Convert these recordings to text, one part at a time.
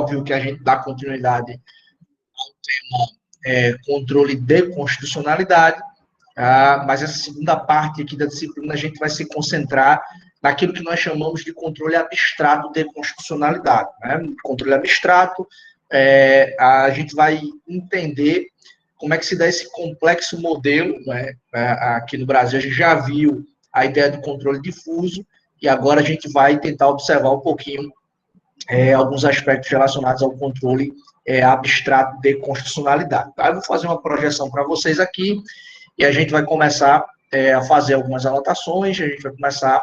óbvio que a gente dá continuidade ao tema controle de constitucionalidade, mas essa segunda parte aqui da disciplina a gente vai se concentrar naquilo que nós chamamos de controle abstrato de constitucionalidade. Né? Controle abstrato, a gente vai entender como é que se dá esse complexo modelo, né? Aqui no Brasil a gente já viu a ideia do controle difuso, e agora a gente vai tentar observar um pouquinho alguns aspectos relacionados ao controle abstrato de constitucionalidade. Tá? Eu vou fazer uma projeção para vocês aqui, e a gente vai começar a fazer algumas anotações, a gente vai começar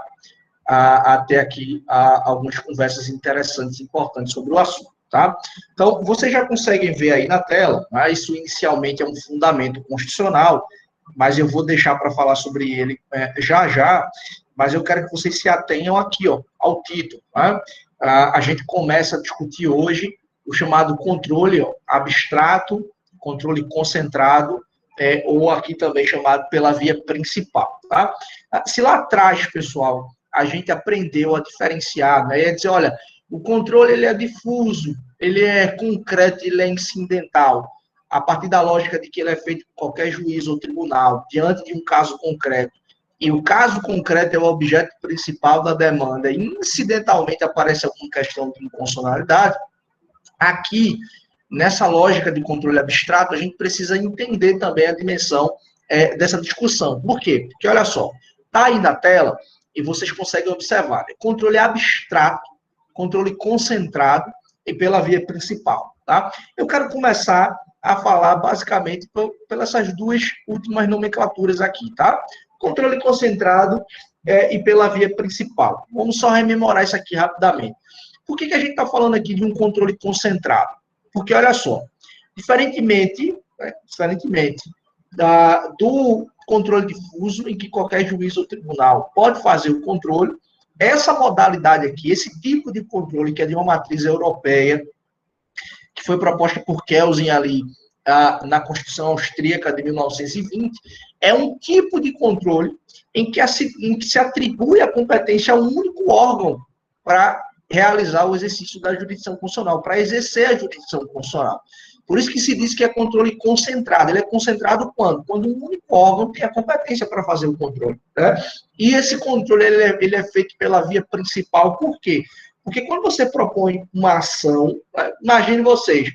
a ter aqui algumas conversas interessantes e importantes sobre o assunto. Tá? Então, vocês já conseguem ver aí na tela, né? Isso inicialmente é um fundamento constitucional, mas eu vou deixar para falar sobre ele já já, mas eu quero que vocês se atenham aqui, ó, ao título. Tá? A gente começa a discutir hoje o chamado controle abstrato, controle concentrado, ou aqui também chamado pela via principal. Tá? Se lá atrás, pessoal, a gente aprendeu a diferenciar, né? Dizer, olha, o controle ele é difuso, ele é concreto, ele é incidental, a partir da lógica de que ele é feito por qualquer juiz ou tribunal, diante de um caso concreto. E o caso concreto é o objeto principal da demanda, e incidentalmente aparece alguma questão de inconstitucionalidade. Aqui, nessa lógica de controle abstrato, a gente precisa entender também a dimensão dessa discussão. Por quê? Porque, olha só, está aí na tela, e vocês conseguem observar, controle abstrato, controle concentrado e pela via principal. Tá? Eu quero começar a falar basicamente pelas duas últimas nomenclaturas aqui. Tá? Controle concentrado e pela via principal. Vamos só rememorar isso aqui rapidamente. Por que a gente está falando aqui de um controle concentrado? Porque, olha só, diferentemente do controle difuso, em que qualquer juiz ou tribunal pode fazer o controle, essa modalidade aqui, esse tipo de controle, que é de uma matriz europeia, que foi proposta por Kelsen ali na Constituição Austríaca de 1920, é um tipo de controle em que se atribui a competência a um único órgão para realizar o exercício da jurisdição constitucional, para exercer a jurisdição constitucional. Por isso que se diz que é controle concentrado. Ele é concentrado quando? Quando um único órgão tem a competência para fazer o controle. Né? E esse controle ele é feito pela via principal. Por quê? Porque quando você propõe uma ação, imagine vocês,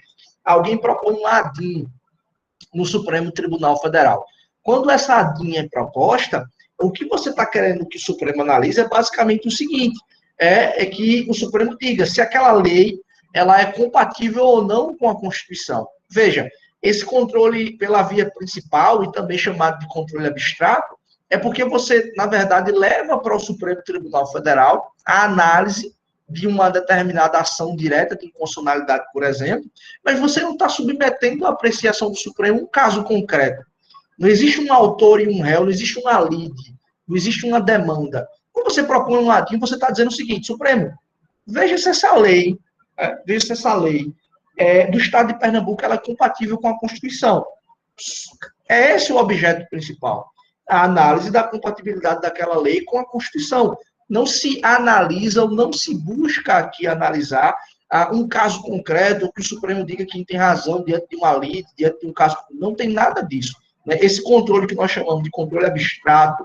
alguém propõe um ADIM no Supremo Tribunal Federal. Quando essa ADIM é proposta, o que você está querendo que o Supremo analise é basicamente o seguinte, é que o Supremo diga se aquela lei ela é compatível ou não com a Constituição. Veja, esse controle pela via principal, e também chamado de controle abstrato, é porque você, na verdade, leva para o Supremo Tribunal Federal a análise de uma determinada ação direta de inconstitucionalidade, por exemplo, mas você não está submetendo à apreciação do Supremo um caso concreto. Não existe um autor e um réu, não existe uma lide, não existe uma demanda. Quando você propõe um ADIM, você está dizendo o seguinte, Supremo, veja se essa lei do Estado de Pernambuco ela é compatível com a Constituição. É esse o objeto principal. A análise da compatibilidade daquela lei com a Constituição. Não se analisa ou não se busca aqui analisar um caso concreto, que o Supremo diga quem tem razão diante de uma lei, diante de um caso. Não tem nada disso. Esse controle que nós chamamos de controle abstrato,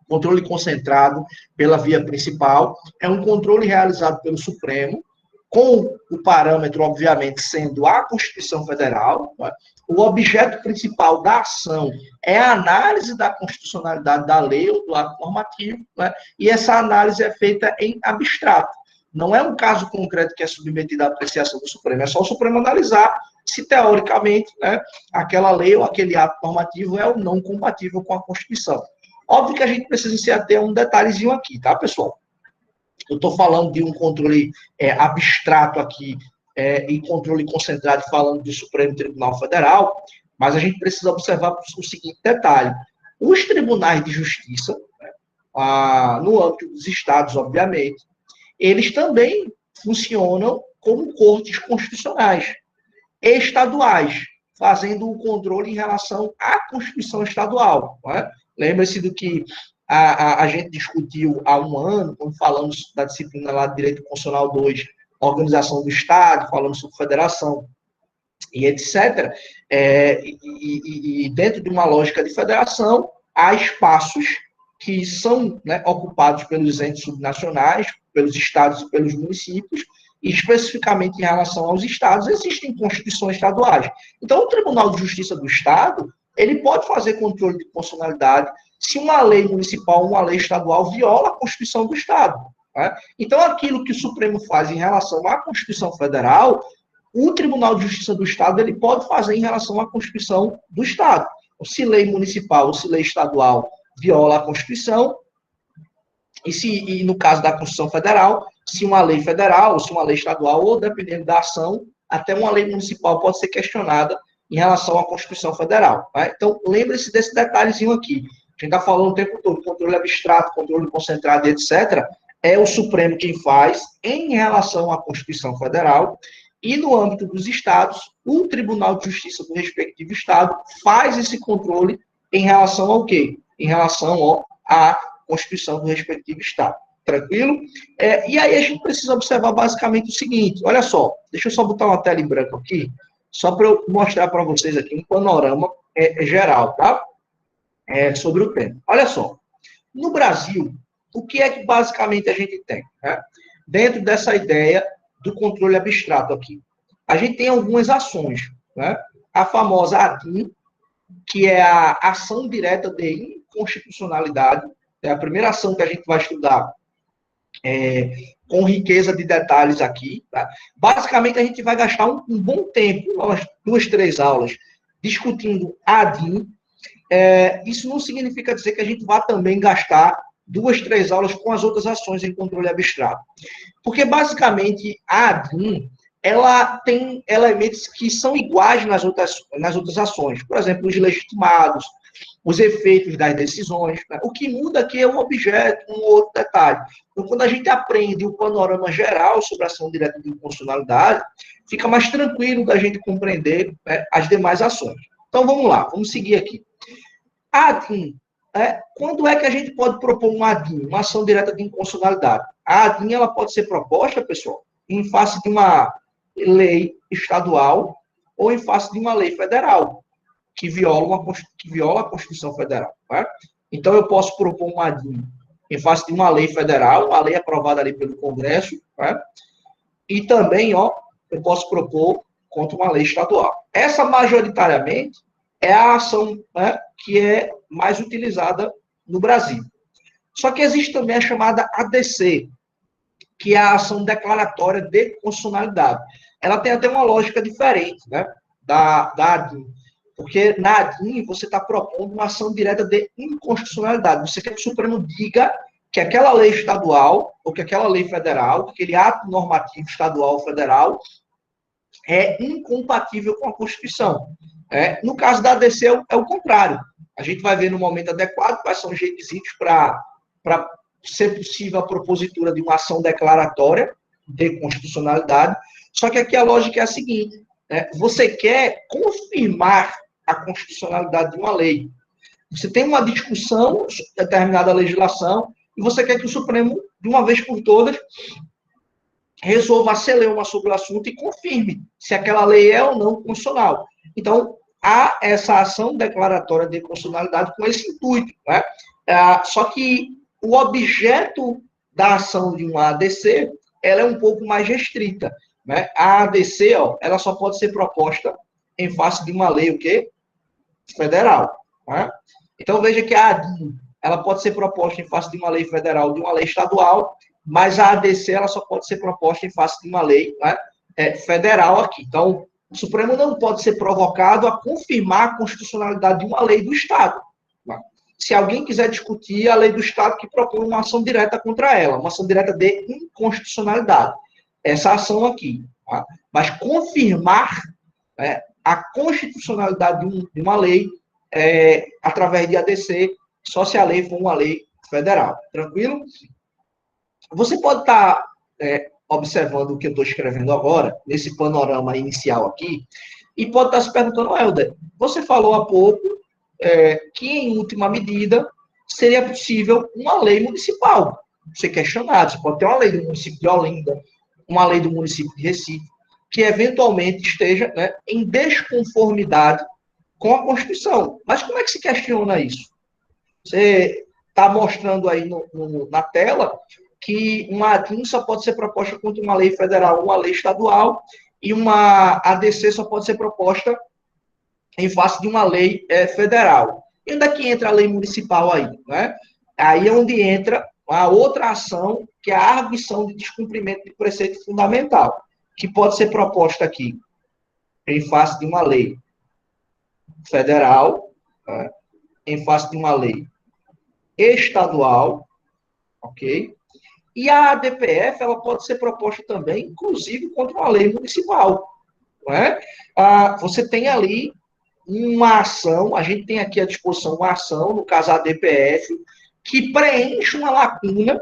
controle concentrado pela via principal, é um controle realizado pelo Supremo, com o parâmetro, obviamente, sendo a Constituição Federal. Né? O objeto principal da ação é a análise da constitucionalidade da lei ou do ato normativo, né? E essa análise é feita em abstrato. Não é um caso concreto que é submetido à apreciação do Supremo, é só o Supremo analisar se, teoricamente, né, aquela lei ou aquele ato normativo é ou não compatível com a Constituição. Óbvio que a gente precisa se ater a um detalhezinho aqui, tá, pessoal? Eu estou falando de um controle abstrato aqui e controle concentrado falando do Supremo Tribunal Federal, mas a gente precisa observar o seguinte detalhe. Os tribunais de justiça, né, no âmbito dos estados, obviamente, eles também funcionam como cortes constitucionais estaduais, fazendo o controle em relação à Constituição estadual. Né? Lembre-se do que a gente discutiu há um ano, quando falamos da disciplina lá de Direito Constitucional 2, organização do Estado, falamos sobre federação e etc. E dentro de uma lógica de federação, há espaços que são, né, ocupados pelos entes subnacionais, pelos estados e pelos municípios, e especificamente em relação aos estados, existem constituições estaduais. Então, o Tribunal de Justiça do Estado, ele pode fazer controle de constitucionalidade se uma lei municipal, uma lei estadual viola a Constituição do Estado. Né? Então, aquilo que o Supremo faz em relação à Constituição Federal, o Tribunal de Justiça do Estado ele pode fazer em relação à Constituição do Estado. Se lei municipal ou se lei estadual viola a Constituição, e no caso da Constituição Federal, se uma lei federal, ou se uma lei estadual, ou dependendo da ação, até uma lei municipal pode ser questionada em relação à Constituição Federal. Tá? Então, lembre-se desse detalhezinho aqui. A gente está falando o tempo todo, controle abstrato, controle concentrado, etc., é o Supremo quem faz em relação à Constituição Federal, e no âmbito dos estados, o Tribunal de Justiça do respectivo estado faz esse controle em relação ao quê? Em relação à Constituição do respectivo estado. Tranquilo? E aí a gente precisa observar basicamente o seguinte, olha só, deixa eu só botar uma tela em branco aqui, só para eu mostrar para vocês aqui um panorama geral, tá? Sobre o tema. Olha só, no Brasil, o que é que basicamente a gente tem? Né? Dentro dessa ideia do controle abstrato aqui, a gente tem algumas ações, né? A famosa ADIM, que é a ação direta de inconstitucionalidade, é a primeira ação que a gente vai estudar com riqueza de detalhes aqui. Tá? Basicamente, a gente vai gastar um bom tempo, umas 2, 3 aulas, discutindo a ADIM. Isso não significa dizer que a gente vá também gastar 2, 3 aulas com as outras ações em controle abstrato. Porque, basicamente, a ADIM, ela tem elementos que são iguais nas outras ações. Por exemplo, os legitimados, os efeitos das decisões. Né? O que muda aqui é um objeto, um outro detalhe. Então, quando a gente aprende o panorama geral sobre a ação direta de inconstitucionalidade, fica mais tranquilo da gente compreender, né, as demais ações. Então, vamos lá, vamos seguir aqui. A ADIM, quando é que a gente pode propor uma ADIM, uma ação direta de inconstitucionalidade? A ADIM ela pode ser proposta, pessoal, em face de uma lei estadual ou em face de uma lei federal, que viola a Constituição Federal. Tá? Então, eu posso propor uma ADIM em face de uma lei federal, uma lei aprovada ali pelo Congresso, tá? E também, eu posso propor contra uma lei estadual. Essa, majoritariamente, é a ação, né, que é mais utilizada no Brasil. Só que existe também a chamada ADC, que é a ação declaratória de constitucionalidade. Ela tem até uma lógica diferente, né, da ADIM. Porque na ADIM você está propondo uma ação direta de inconstitucionalidade. Você quer que o Supremo diga que aquela lei estadual, ou que aquela lei federal, que aquele ato normativo estadual ou federal é incompatível com a Constituição. No caso da ADC é o contrário. A gente vai ver no momento adequado quais são os requisitos para ser possível a propositura de uma ação declaratória de constitucionalidade. Só que aqui a lógica é a seguinte, você quer confirmar a constitucionalidade de uma lei. Você tem uma discussão sobre determinada legislação e você quer que o Supremo, de uma vez por todas, resolva a celeuma sobre o assunto e confirme se aquela lei é ou não constitucional. Então, há essa ação declaratória de constitucionalidade com esse intuito. Né? Só que o objeto da ação de uma ADC, ela é um pouco mais restrita. Né? A ADC, ela só pode ser proposta em face de uma lei, o quê? Federal. Né? Então, veja que a ADIM, ela pode ser proposta em face de uma lei federal, de uma lei estadual, mas a ADC, ela só pode ser proposta em face de uma lei, né, federal aqui. Então, o Supremo não pode ser provocado a confirmar a constitucionalidade de uma lei do Estado. Né? Se alguém quiser discutir a lei do Estado que propõe uma ação direta contra ela, uma ação direta de inconstitucionalidade. Essa ação aqui. Tá? Mas confirmar a constitucionalidade de uma lei através de ADC, só se a lei for uma lei federal. Tranquilo? Você pode estar observando o que eu estou escrevendo agora, nesse panorama inicial aqui, e pode estar se perguntando, Helder, você falou há pouco que, em última medida, seria possível uma lei municipal ser questionada. Você pode ter uma lei do município de Olinda, uma lei do município de Recife, que eventualmente esteja, né, em desconformidade com a Constituição. Mas como é que se questiona isso? Você está mostrando aí na tela que uma ADIM só pode ser proposta contra uma lei federal, uma lei estadual, e uma ADC só pode ser proposta em face de uma lei federal. E onde é que entra a lei municipal aí? Né? Aí é onde entra a outra ação, que é a arguição de descumprimento de preceito fundamental, que pode ser proposta aqui em face de uma lei federal, né? Em face de uma lei estadual, ok? E a ADPF, ela pode ser proposta também, inclusive, contra uma lei municipal, não é? Você tem ali uma ação, a gente tem aqui à disposição uma ação, no caso a ADPF, que preenche uma lacuna,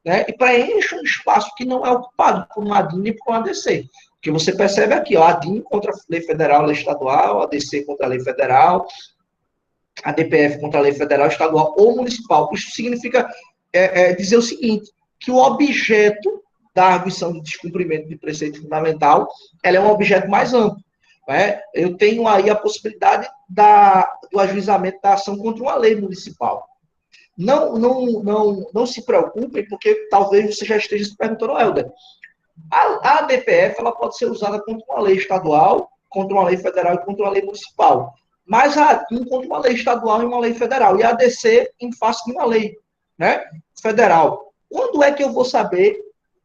né, e preenche um espaço que não é ocupado por uma ADIM e por uma ADC. Porque você percebe aqui, ó, a ADIM contra a lei federal, lei estadual, a ADC contra a lei federal, a DPF contra a lei federal, estadual ou municipal. Isso significa dizer o seguinte, que o objeto da arguição de descumprimento de preceito fundamental, ela é um objeto mais amplo. Né? Eu tenho aí a possibilidade do ajuizamento da ação contra uma lei municipal. Não se preocupem, porque talvez você já esteja se perguntando, Helder, a DPF ela pode ser usada contra uma lei estadual, contra uma lei federal e contra uma lei municipal. Mas a ADIM contra uma lei estadual e uma lei federal. E a ADC em face de uma lei, né, federal. Quando é que eu vou saber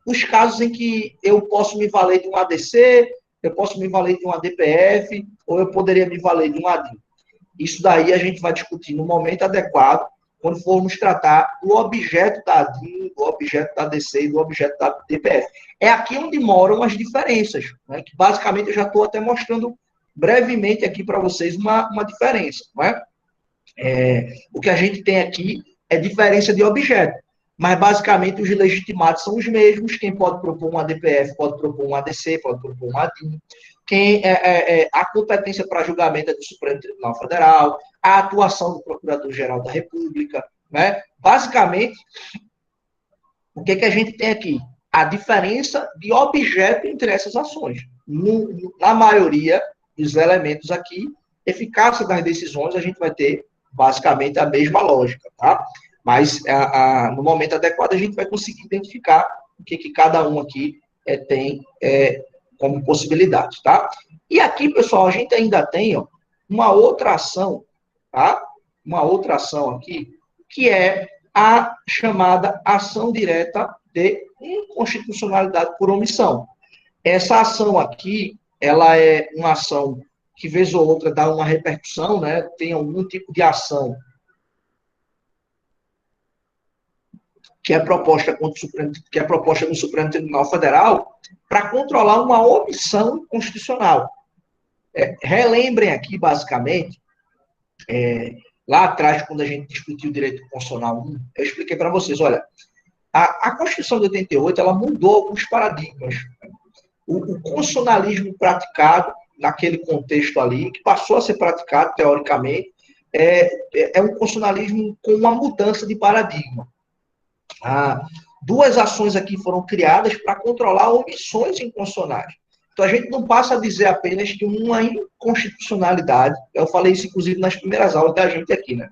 os casos em que eu posso me valer de um ADC, eu posso me valer de um ADPF, ou eu poderia me valer de um ADIM? Isso daí a gente vai discutir no momento adequado, quando formos tratar do objeto da ADIM, do objeto da ADC e do objeto da DPF. É aqui onde moram as diferenças, né, que basicamente eu já estou até mostrando brevemente aqui para vocês uma diferença. Não é? O que a gente tem aqui é diferença de objeto, mas basicamente os legitimados são os mesmos. Quem pode propor um ADPF pode propor um ADC, pode propor um ADIM. A competência para julgamento é do Supremo Tribunal Federal, a atuação do Procurador-Geral da República. Né? Basicamente, o que a gente tem aqui? A diferença de objeto entre essas ações. Na maioria dos elementos aqui, eficácia das decisões, a gente vai ter basicamente a mesma lógica, tá? Mas no momento adequado a gente vai conseguir identificar o que cada um aqui tem como possibilidade, tá? E aqui, pessoal, a gente ainda tem uma outra ação, tá? Uma outra ação aqui, que é a chamada ação direta de inconstitucionalidade por omissão. Essa ação aqui, ela é uma ação que, vez ou outra, dá uma repercussão, né? Tem algum tipo de ação que é proposta no Supremo Tribunal Federal para controlar uma omissão constitucional. Relembrem aqui, basicamente, lá atrás, quando a gente discutiu o direito constitucional 1, eu expliquei para vocês, olha, a Constituição de 88, ela mudou alguns paradigmas. O constitucionalismo praticado naquele contexto ali, que passou a ser praticado teoricamente, é um constitucionalismo com uma mudança de paradigma. Duas ações aqui foram criadas para controlar omissões inconstitucionais. Então, a gente não passa a dizer apenas que uma inconstitucionalidade, eu falei isso, inclusive, nas primeiras aulas da gente aqui, né?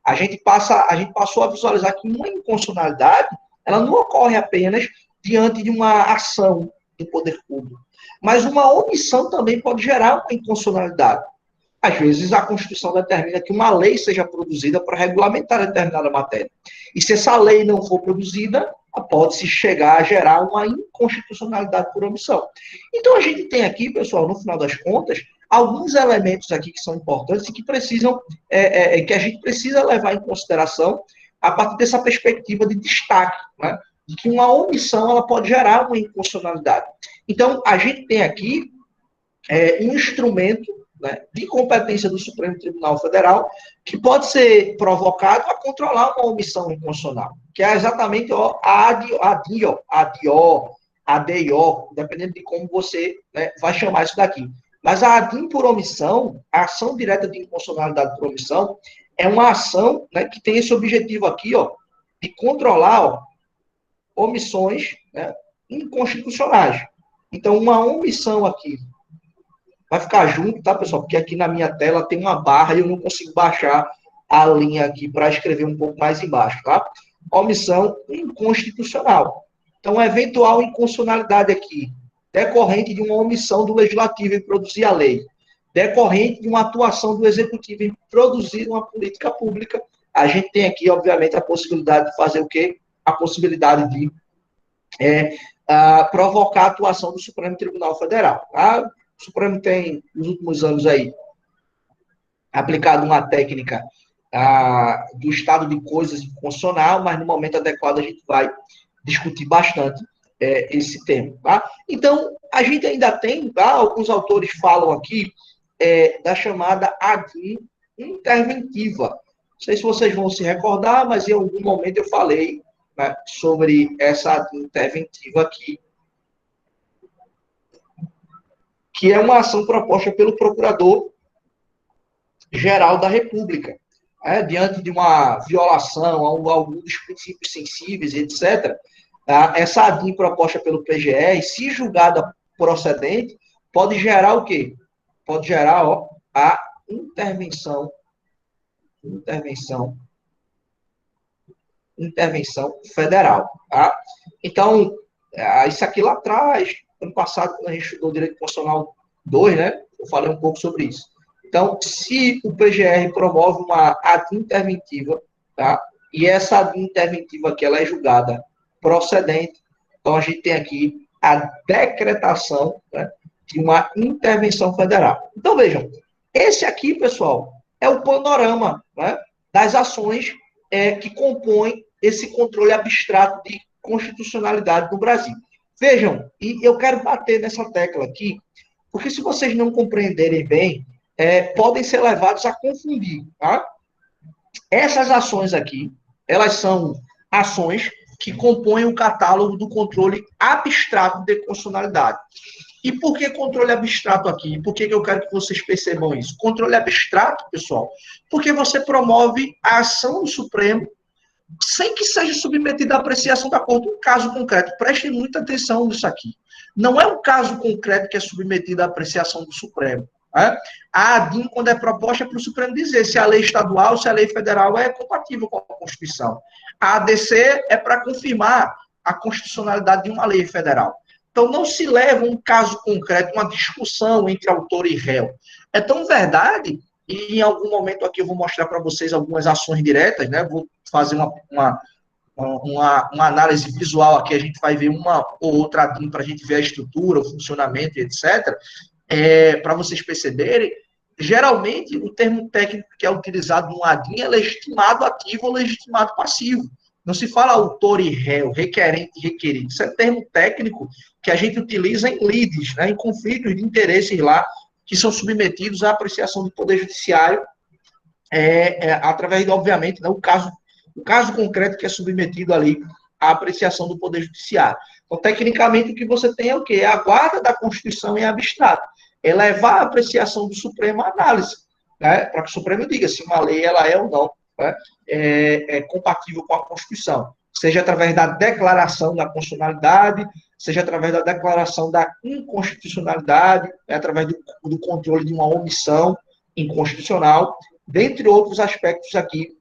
A gente passou a visualizar que uma inconstitucionalidade, ela não ocorre apenas diante de uma ação do poder público, mas uma omissão também pode gerar uma inconstitucionalidade. Às vezes, a Constituição determina que uma lei seja produzida para regulamentar determinada matéria. E se essa lei não for produzida, pode-se chegar a gerar uma inconstitucionalidade por omissão. Então, a gente tem aqui, pessoal, no final das contas, alguns elementos aqui que são importantes e que precisam, que a gente precisa levar em consideração a partir dessa perspectiva de destaque, né? De que uma omissão ela pode gerar uma inconstitucionalidade. Então, a gente tem aqui um instrumento, né, de competência do Supremo Tribunal Federal, que pode ser provocado a controlar uma omissão inconstitucional, que é exatamente a ADIO, dependendo de como você, né, vai chamar isso daqui. Mas a ADIM por omissão, a ação direta de inconstitucionalidade por omissão, é uma ação, né, que tem esse objetivo aqui, de controlar omissões, né, inconstitucionais. Então, uma omissão aqui vai ficar junto, tá, pessoal? Porque aqui na minha tela tem uma barra e eu não consigo baixar a linha aqui para escrever um pouco mais embaixo, tá? Omissão inconstitucional. Então, eventual inconstitucionalidade aqui, decorrente de uma omissão do legislativo em produzir a lei, decorrente de uma atuação do executivo em produzir uma política pública, a gente tem aqui, obviamente, a possibilidade de fazer o quê? A possibilidade de provocar a atuação do Supremo Tribunal Federal. Tá? O Supremo tem, nos últimos anos aí, aplicado uma técnica do estado de coisas inconstitucional, mas no momento adequado a gente vai discutir bastante esse tema. Tá? Então, a gente ainda tem, tá? Alguns autores falam aqui da chamada ADIM interventiva. Não sei se vocês vão se recordar, mas em algum momento eu falei, né, sobre essa ADIM interventiva aqui, que é uma ação proposta pelo Procurador-Geral da República, diante de uma violação a algum dos princípios sensíveis, etc. Essa ADIM proposta pelo PGR, se julgada procedente, pode gerar o quê? Pode gerar a intervenção federal. Tá? Então, isso aqui lá atrás, ano passado, quando a gente estudou Direito Constitucional 2, né, eu falei um pouco sobre isso. Então, se o PGR promove uma ADIM interventiva, tá? E essa ADIM interventiva aqui, ela é julgada procedente, então a gente tem aqui a decretação, né, de uma intervenção federal. Então, vejam, esse aqui, pessoal, é o panorama, né, das ações que compõem esse controle abstrato de constitucionalidade no Brasil. Vejam, e eu quero bater nessa tecla aqui, porque se vocês não compreenderem bem, podem ser levados a confundir. Tá? Essas ações aqui, elas são ações que compõem o catálogo do controle abstrato de constitucionalidade. E por que controle abstrato aqui? Por que eu quero que vocês percebam isso? Controle abstrato, pessoal, porque você promove a ação do Supremo sem que seja submetida à apreciação da Corte. Um caso concreto, prestem muita atenção nisso aqui. Não é um caso concreto que é submetido à apreciação do Supremo. Né? A ADIM, quando é proposta, é para o Supremo dizer se a lei estadual, se a lei federal é compatível com a Constituição. A ADC é para confirmar a constitucionalidade de uma lei federal. Então, não se leva um caso concreto, uma discussão entre autor e réu. É tão verdade, e em algum momento aqui eu vou mostrar para vocês algumas ações diretas, né? Vou fazer uma análise visual aqui, a gente vai ver uma ou outra ADIM para a gente ver a estrutura, o funcionamento, etc., para vocês perceberem, geralmente o termo técnico que é utilizado no ADIM é legitimado ativo ou legitimado passivo. Não se fala autor e réu, requerente e requerido. Isso é termo técnico que a gente utiliza em lides, né, em conflitos de interesses lá, que são submetidos à apreciação do Poder Judiciário, através, obviamente, né, o caso concreto que é submetido ali à apreciação do Poder Judiciário. Então, tecnicamente, o que você tem é o quê? É a guarda da Constituição em abstrato. É levar a apreciação do Supremo à análise, né, para que o Supremo diga se uma lei ela é ou não, né, compatível com a Constituição. Seja através da declaração da constitucionalidade, seja através da declaração da inconstitucionalidade, através do controle de uma omissão inconstitucional, dentre outros aspectos aqui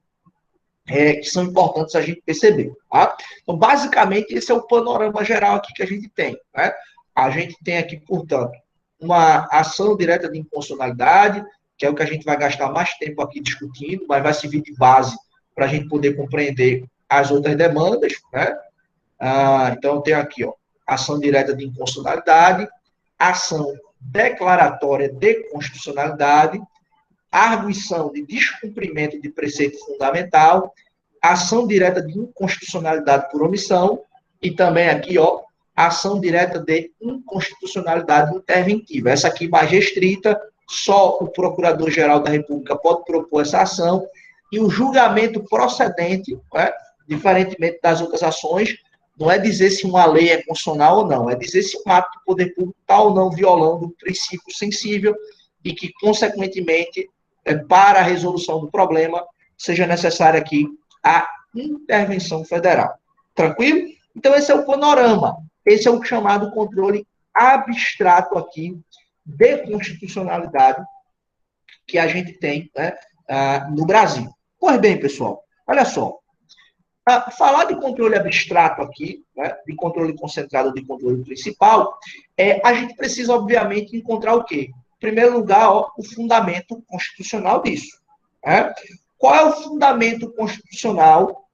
que são importantes a gente perceber. Tá? Então, basicamente, esse é o panorama geral aqui que a gente tem. Né? A gente tem aqui, portanto, uma ação direta de inconstitucionalidade, que é o que a gente vai gastar mais tempo aqui discutindo, mas vai servir de base para a gente poder compreender as outras demandas. Né? Então, eu tenho aqui, ação direta de inconstitucionalidade, ação declaratória de constitucionalidade, arguição de descumprimento de preceito fundamental, ação direta de inconstitucionalidade por omissão e também aqui, ação direta de inconstitucionalidade interventiva. Essa aqui mais restrita, só o Procurador-Geral da República pode propor essa ação e o julgamento procedente, né, diferentemente das outras ações, não é dizer se uma lei é constitucional ou não, é dizer se um ato do poder público está ou não violando um princípio sensível e que, consequentemente, para a resolução do problema, seja necessária aqui a intervenção federal. Tranquilo? Então, esse é o panorama. Esse é o chamado controle abstrato aqui de constitucionalidade que a gente tem, né, no Brasil. Pois bem, pessoal, olha só. Falar de controle abstrato aqui, né, de controle concentrado, de controle principal, a gente precisa, obviamente, encontrar o quê? Em primeiro lugar, ó, o fundamento constitucional disso. Né? Qual é o fundamento constitucional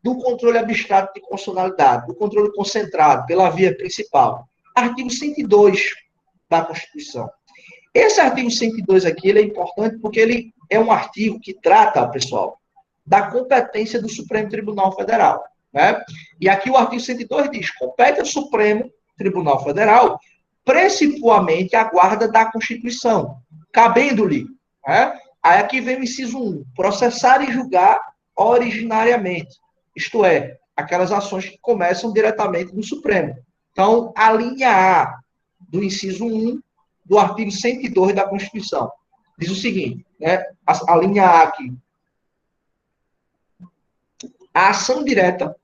do controle abstrato de constitucionalidade, do controle concentrado pela via principal? Artigo 102 da Constituição. Esse artigo 102 aqui, ele é importante porque ele é um artigo que trata, pessoal, da competência do Supremo Tribunal Federal. Né? E aqui o artigo 102 diz: compete ao Supremo Tribunal Federal principalmente a guarda da Constituição, cabendo-lhe. Né? Aí aqui vem o inciso 1, processar e julgar originariamente, isto é, aquelas ações que começam diretamente no Supremo. Então, a linha A do inciso 1 do artigo 102 da Constituição diz o seguinte, né? A linha A aqui: a ação direta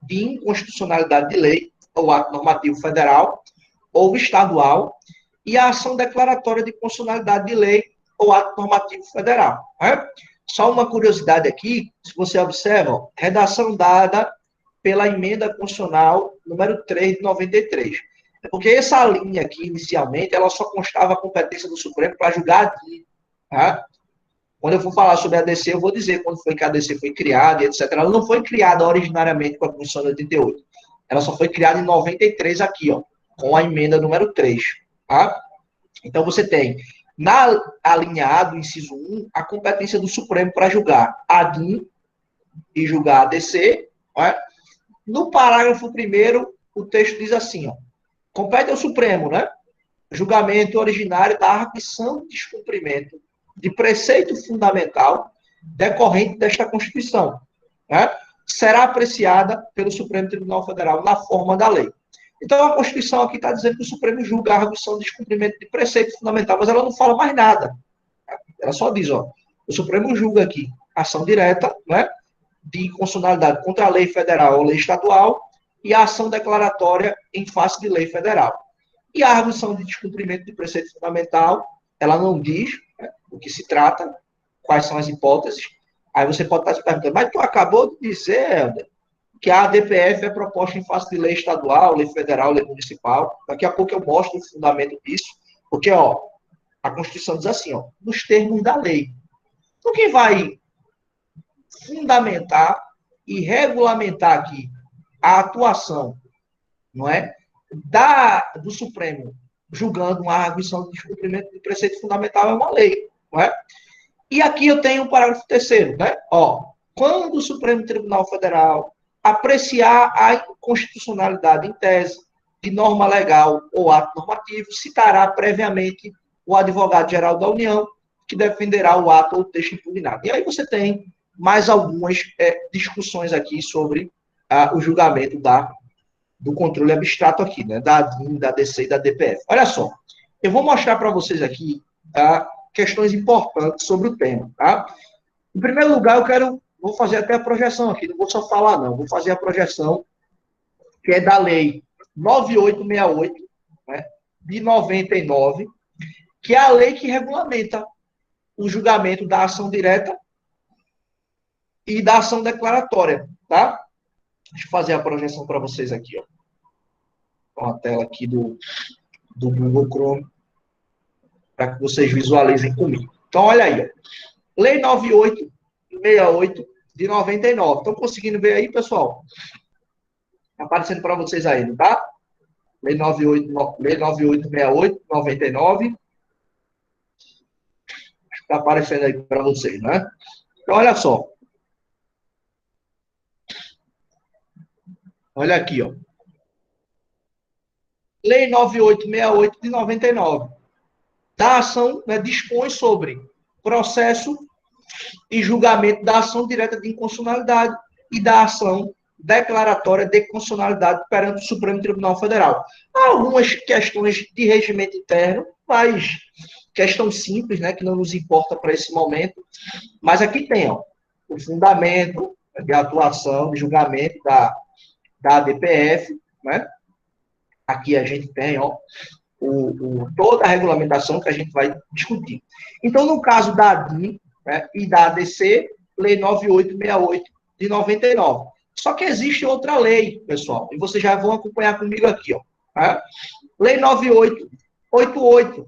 de inconstitucionalidade de lei ou ato normativo federal ou estadual e a ação declaratória de constitucionalidade de lei ou ato normativo federal. Né? Só uma curiosidade aqui, se você observa, redação dada pela emenda constitucional número 3 de 93. É porque essa linha aqui, inicialmente, ela só constava a competência do Supremo para julgar aqui. Tá? Quando eu for falar sobre a ADC, eu vou dizer quando foi que a ADC foi criada, etc. Ela não foi criada originariamente com a Constituição de 88. Ela só foi criada em 93 aqui, ó, com a emenda número 3. Tá? Então, você tem, na linha A do inciso 1, a competência do Supremo para julgar a DIN e julgar a ADC. Tá? No parágrafo 1º, o texto diz assim, ó, compete ao Supremo, né? Julgamento originário da arguição de descumprimento de preceito fundamental decorrente desta Constituição. Né? Será apreciada pelo Supremo Tribunal Federal na forma da lei. Então, a Constituição aqui está dizendo que o Supremo julga a arguição de descumprimento de preceito fundamental, mas ela não fala mais nada. Ela só diz, ó, o Supremo julga aqui ação direta, né, de inconstitucionalidade contra a lei federal ou lei estadual e a ação declaratória em face de lei federal. E a arguição de descumprimento de preceito fundamental, ela não diz, né, o que se trata, quais são as hipóteses. Aí você pode estar se perguntando, mas tu acabou de dizer, Helder, que a ADPF é proposta em face de lei estadual, lei federal, lei municipal. Daqui a pouco eu mostro o fundamento disso, porque, ó, a Constituição diz assim, ó, nos termos da lei. Então, quem vai fundamentar e regulamentar aqui a atuação, não é, do Supremo julgando uma arguição de descumprimento de preceito fundamental é uma lei, não é? E aqui eu tenho o parágrafo 3º, né? Ó, quando o Supremo Tribunal Federal apreciar a inconstitucionalidade em tese de norma legal ou ato normativo, citará previamente o advogado-geral da União, que defenderá o ato ou o texto impugnado. E aí você tem mais algumas discussões aqui sobre o julgamento do controle abstrato aqui, né? Da DIN, da DC e da DPF. Olha só, eu vou mostrar para vocês aqui questões importantes sobre o tema. Tá? Em primeiro lugar, vou fazer até a projeção aqui, não vou só falar não, vou fazer a projeção que é da lei 9868, né, de 99, que é a lei que regulamenta o julgamento da ação direta e da ação declaratória, tá? Deixa eu fazer a projeção para vocês aqui, ó. Com a tela aqui do Google Chrome, para que vocês visualizem comigo. Então, olha aí, ó. Lei 9868 de 99. Estão conseguindo ver aí, pessoal? Está aparecendo para vocês aí, não tá? Lei 9868 de 99. Está aparecendo aí para vocês, né? Então, olha só. Olha aqui, ó. Lei 9868 de 99. Da ação, né, dispõe sobre processo e julgamento da ação direta de inconstitucionalidade e da ação declaratória de constitucionalidade perante o Supremo Tribunal Federal. Há algumas questões de regimento interno, mas questão simples, né, que não nos importa para esse momento, mas aqui tem, ó, o fundamento de atuação, de julgamento da ADPF, né? Aqui a gente tem, ó, toda a regulamentação que a gente vai discutir. Então, no caso da ADI, né, e da ADC, Lei 9868 de 99. Só que existe outra lei, pessoal, e vocês já vão acompanhar comigo aqui, ó. Né? Lei 9888,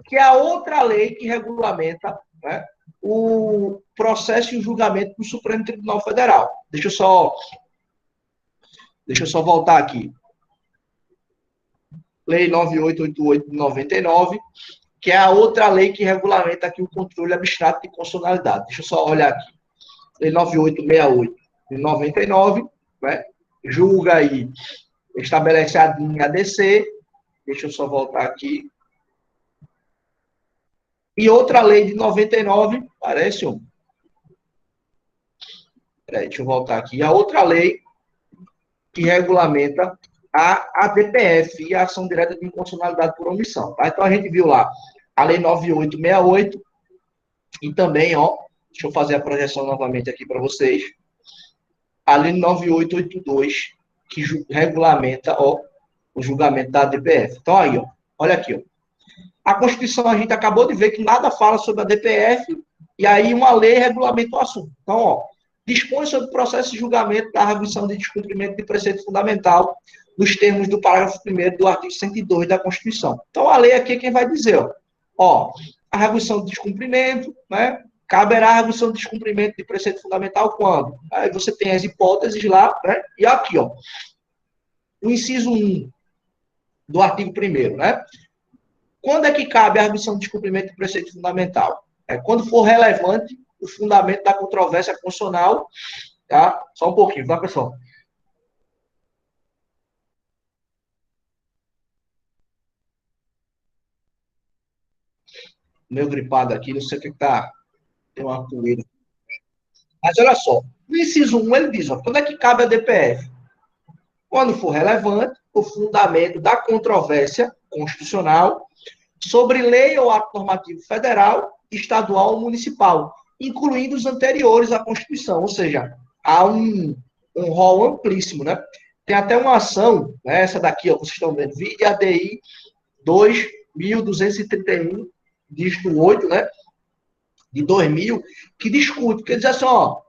que é a outra lei que regulamenta, né, o processo e o julgamento do Supremo Tribunal Federal. Deixa eu só voltar aqui. Lei 9888 de 99, que é a outra lei que regulamenta aqui o controle abstrato de constitucionalidade. Deixa eu só olhar aqui. Lei 9868 de 99, né? Julga aí, estabelece a DIN e a DC. Deixa eu só voltar aqui. E outra lei de 99, parece um. Peraí, deixa eu voltar aqui. A outra lei que regulamenta a ADPF, a Ação Direta de Inconstitucionalidade por Omissão. Tá? Então, a gente viu lá a Lei 9868 e também, ó, deixa eu fazer a projeção novamente aqui para vocês, a Lei 9882, que regulamenta, ó, o julgamento da ADPF. Então, aí, ó, olha aqui, ó. A Constituição, a gente acabou de ver que nada fala sobre a DPF, e aí uma lei regulamenta o assunto. Então, ó, dispõe sobre o processo de julgamento da arguição de descumprimento de preceito fundamental nos termos do parágrafo 1º do artigo 102 da Constituição. Então, a lei aqui é quem vai dizer, ó, a arguição de descumprimento, né, caberá a arguição de descumprimento de preceito fundamental quando? Aí você tem as hipóteses lá, né, e aqui, ó, o inciso 1 do artigo 1º, né, quando é que cabe a arguição de descumprimento de preceito fundamental? É quando for relevante o fundamento da controvérsia constitucional, tá? Só um pouquinho, tá, pessoal? Meu gripado aqui, não sei o que tá, tem uma poeira. Mas olha só, no inciso 1 ele diz, ó, quando é que cabe a DPF? Quando for relevante o fundamento da controvérsia constitucional sobre lei ou ato normativo federal, estadual ou municipal, incluindo os anteriores à Constituição, ou seja, há um rol amplíssimo, né? Tem até uma ação, né, essa daqui, ó, vocês estão vendo, vide ADI 2231, dígito 8, né, de 2000, que discute, que diz assim, ó,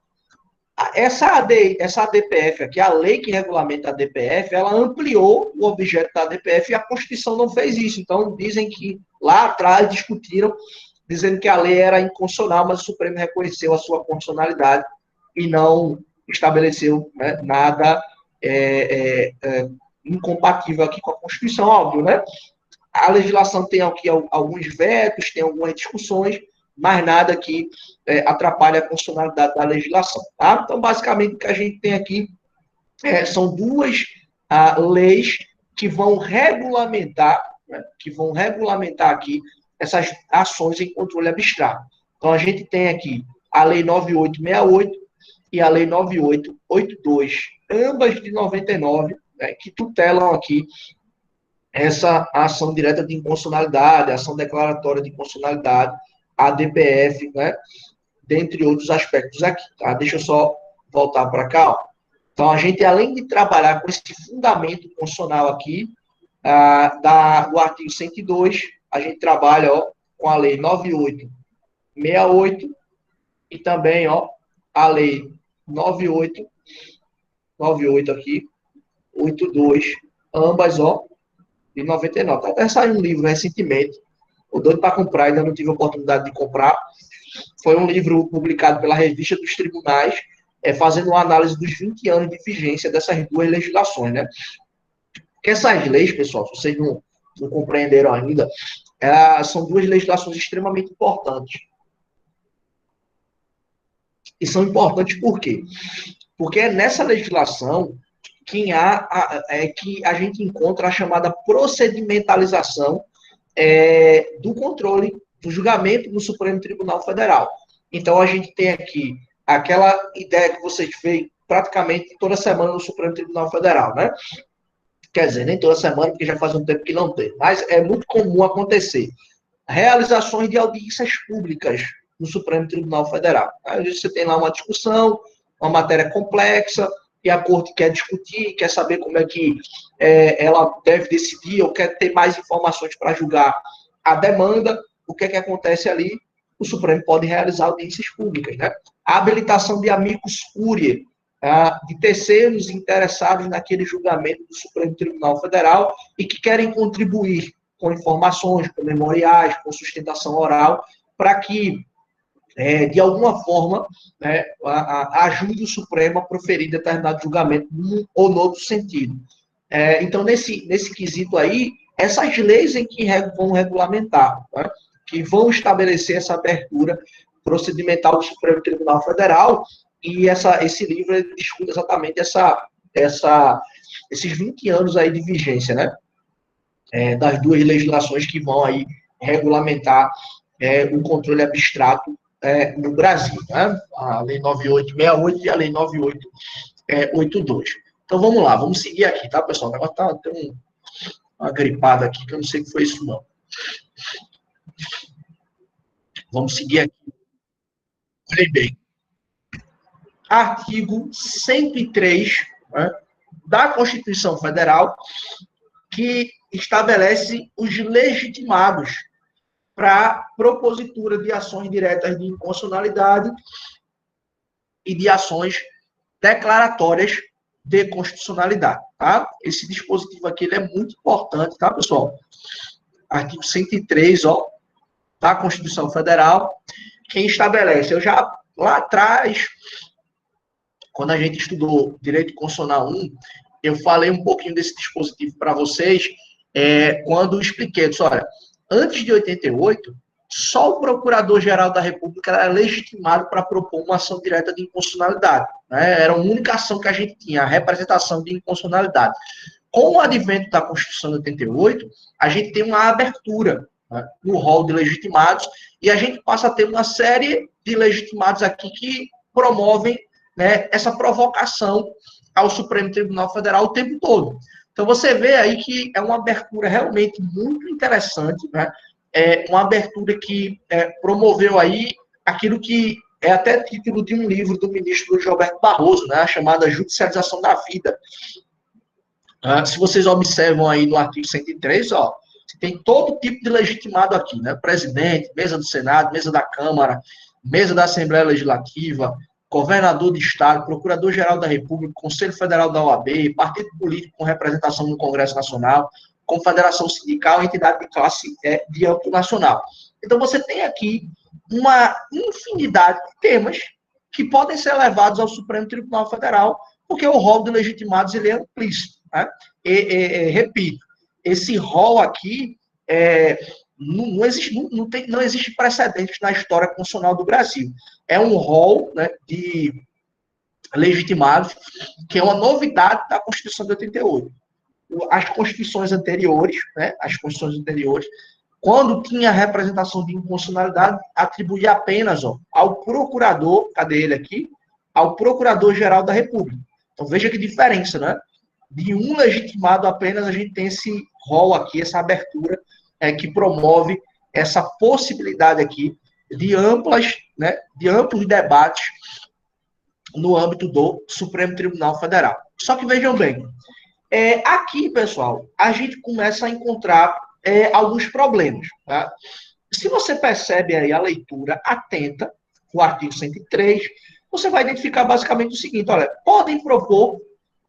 essa ADPF aqui, a lei que regulamenta a ADPF, ela ampliou o objeto da ADPF e a Constituição não fez isso. Então, dizem que lá atrás discutiram, dizendo que a lei era inconstitucional, mas o Supremo reconheceu a sua constitucionalidade e não estabeleceu, né, nada incompatível aqui com a Constituição, óbvio, né? A legislação tem aqui alguns vetos, tem algumas discussões, mas nada que atrapalhe a constitucionalidade da legislação. Tá? Então, basicamente, o que a gente tem aqui são duas leis que vão regulamentar, né, aqui essas ações em controle abstrato. Então, a gente tem aqui a Lei 9868 e a Lei 9882, ambas de 99, né, que tutelam aqui essa ação direta de inconstitucionalidade, ação declaratória de inconstitucionalidade, a DPF, né, dentre outros aspectos aqui. Tá? Deixa eu só voltar para cá. Ó. Então, a gente, além de trabalhar com esse fundamento constitucional aqui, do artigo 102, a gente trabalha, ó, com a Lei 9868 e também, ó, a Lei 98 aqui, 82, ambas, ó, de 99. Até saiu um livro recentemente, o doido para comprar, ainda não tive a oportunidade de comprar. Foi um livro publicado pela Revista dos Tribunais, fazendo uma análise dos 20 anos de vigência dessas duas legislações, né? Porque essas leis, pessoal, se vocês não compreenderam ainda, são duas legislações extremamente importantes. E são importantes por quê? Porque é nessa legislação que a gente encontra a chamada procedimentalização do controle do julgamento no Supremo Tribunal Federal. Então, a gente tem aqui aquela ideia que vocês veem praticamente toda semana no Supremo Tribunal Federal, né? Quer dizer, nem toda semana, porque já faz um tempo que não tem. Mas é muito comum acontecer realizações de audiências públicas no Supremo Tribunal Federal. Às vezes você tem lá uma discussão, uma matéria complexa, e a corte quer discutir, quer saber como é que ela deve decidir, ou quer ter mais informações para julgar a demanda, o que é que acontece ali? O Supremo pode realizar audiências públicas, né? A habilitação de amicus curiae, de terceiros interessados naquele julgamento do Supremo Tribunal Federal e que querem contribuir com informações, com memoriais, com sustentação oral, para que, de alguma forma, né, ajude o Supremo a proferir determinado julgamento num ou no outro sentido. Então, nesse quesito aí, essas leis em que vão regulamentar, né, que vão estabelecer essa abertura procedimental do Supremo Tribunal Federal, e esse livro discute exatamente esses 20 anos aí de vigência, né, das duas legislações que vão aí regulamentar o controle abstrato no Brasil, né? A Lei 9868 e a Lei 9882. Então, vamos lá, vamos seguir aqui, tá, pessoal? O negócio tá, tem uma gripada aqui, que eu não sei o que foi isso, não. Vamos seguir aqui. Olhem bem. Artigo 103, né, da Constituição Federal, que estabelece os legitimados para propositura de ações diretas de inconstitucionalidade e de ações declaratórias de constitucionalidade, tá? Esse dispositivo aqui ele é muito importante, tá, pessoal? Artigo 103, ó, da Constituição Federal, quem estabelece, eu já lá atrás, quando a gente estudou Direito Constitucional 1, eu falei um pouquinho desse dispositivo para vocês, quando expliquei, disse, olha, antes de 88, só o Procurador-Geral da República era legitimado para propor uma ação direta de inconstitucionalidade, né? Era a única ação que a gente tinha, a representação de inconstitucionalidade. Com o advento da Constituição de 88, a gente tem uma abertura, né, no rol de legitimados, e a gente passa a ter uma série de legitimados aqui que promovem, né, essa provocação ao Supremo Tribunal Federal o tempo todo. Então, você vê aí que é uma abertura realmente muito interessante, né? Uma abertura que promoveu aí aquilo que é até título de um livro do ministro Gilberto Barroso, né? A chamada judicialização da vida. Se vocês observam aí no artigo 103, ó, tem todo tipo de legitimado aqui, né? Presidente, mesa do Senado, mesa da Câmara, mesa da Assembleia Legislativa, governador de Estado, Procurador-Geral da República, Conselho Federal da OAB, partido político com representação no Congresso Nacional, confederação sindical, entidade de classe de âmbito nacional. Então, você tem aqui uma infinidade de temas que podem ser levados ao Supremo Tribunal Federal, porque o rol de legitimados ele é amplíssimo, né? Repito, esse rol aqui não existe precedentes na história constitucional do Brasil. É um rol, né, de legitimados, que é uma novidade da Constituição de 88. As constituições anteriores, né, quando tinha representação de inconstitucionalidade, atribuía apenas ao procurador, cadê ele aqui? Ao Procurador-Geral da República. Então, veja que diferença, né? De um legitimado apenas, a gente tem esse rol aqui, essa abertura, que promove essa possibilidade aqui de amplos debates no âmbito do Supremo Tribunal Federal. Só que vejam bem, aqui, pessoal, a gente começa a encontrar alguns problemas. Tá? Se você percebe aí a leitura atenta do artigo 103, você vai identificar basicamente o seguinte, olha, podem propor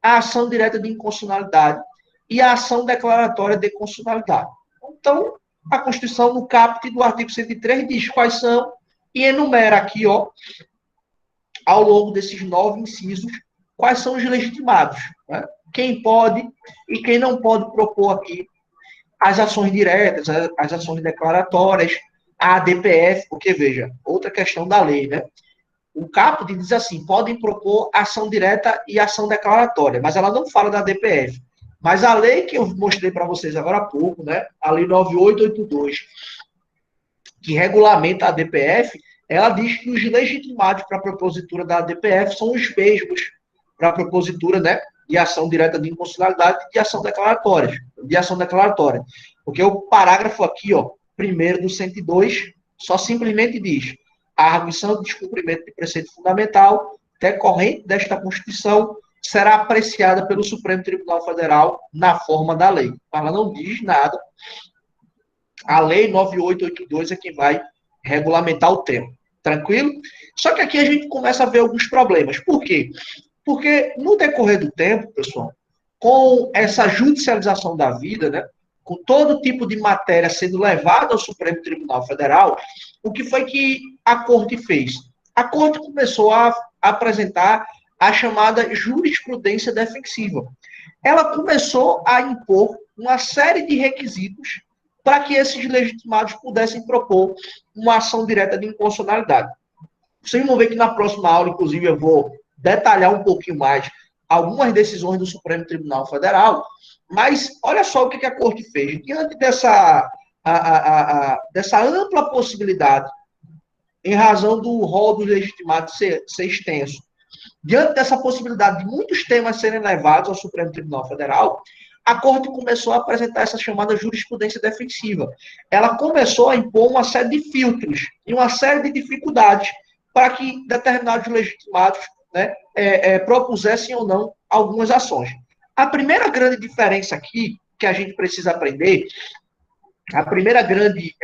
a ação direta de inconstitucionalidade e a ação declaratória de constitucionalidade. Então, a Constituição, no caput do artigo 103, diz quais são e enumera aqui, ó, ao longo desses 9 incisos, quais são os legitimados. Né? Quem pode e quem não pode propor aqui as ações diretas, as ações declaratórias, a ADPF, porque, veja, outra questão da lei, né? O caput diz assim, podem propor ação direta e ação declaratória, mas ela não fala da ADPF. Mas a lei que eu mostrei para vocês agora há pouco, né, a Lei 9882, que regulamenta a ADPF, ela diz que os legitimados para a propositura da ADPF são os mesmos para a propositura, né, de ação direta de inconstitucionalidade e de ação declaratória. Porque o parágrafo aqui, ó, primeiro do 102, só simplesmente diz a arguição de descumprimento de preceito fundamental decorrente desta Constituição será apreciada pelo Supremo Tribunal Federal na forma da lei. Ela não diz nada. A lei 9882 é quem vai regulamentar o tema. Tranquilo? Só que aqui a gente começa a ver alguns problemas. Por quê? Porque no decorrer do tempo, pessoal, com essa judicialização da vida, né, com todo tipo de matéria sendo levada ao Supremo Tribunal Federal, o que foi que a Corte fez? A Corte começou a apresentar a chamada jurisprudência defensiva. Ela começou a impor uma série de requisitos para que esses legitimados pudessem propor uma ação direta de inconstitucionalidade. Vocês vão ver que na próxima aula, inclusive, eu vou detalhar um pouquinho mais algumas decisões do Supremo Tribunal Federal, mas olha só o que a Corte fez. Diante dessa ampla possibilidade, em razão do rol dos legitimados ser extenso, diante dessa possibilidade de muitos temas serem levados ao Supremo Tribunal Federal, a Corte começou a apresentar essa chamada jurisprudência defensiva. Ela começou a impor uma série de filtros e uma série de dificuldades para que determinados legitimados, né, propusessem ou não algumas ações. A primeira grande diferença aqui que a gente precisa aprender, a primeira grande,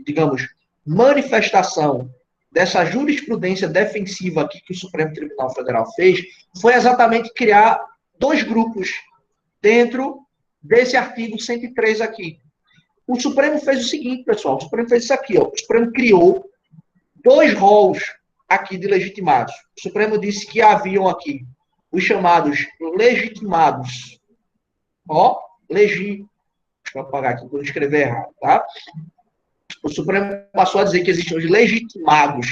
digamos, manifestação dessa jurisprudência defensiva aqui que o Supremo Tribunal Federal fez, foi exatamente criar dois grupos dentro desse artigo 103 aqui. O Supremo fez o seguinte, pessoal, o Supremo fez isso aqui, ó, o Supremo criou dois rolos aqui de legitimados. O Supremo disse que haviam aqui os chamados legitimados, ó, deixa eu apagar aqui, vou escrever errado, tá? O Supremo passou a dizer que existiam os legitimados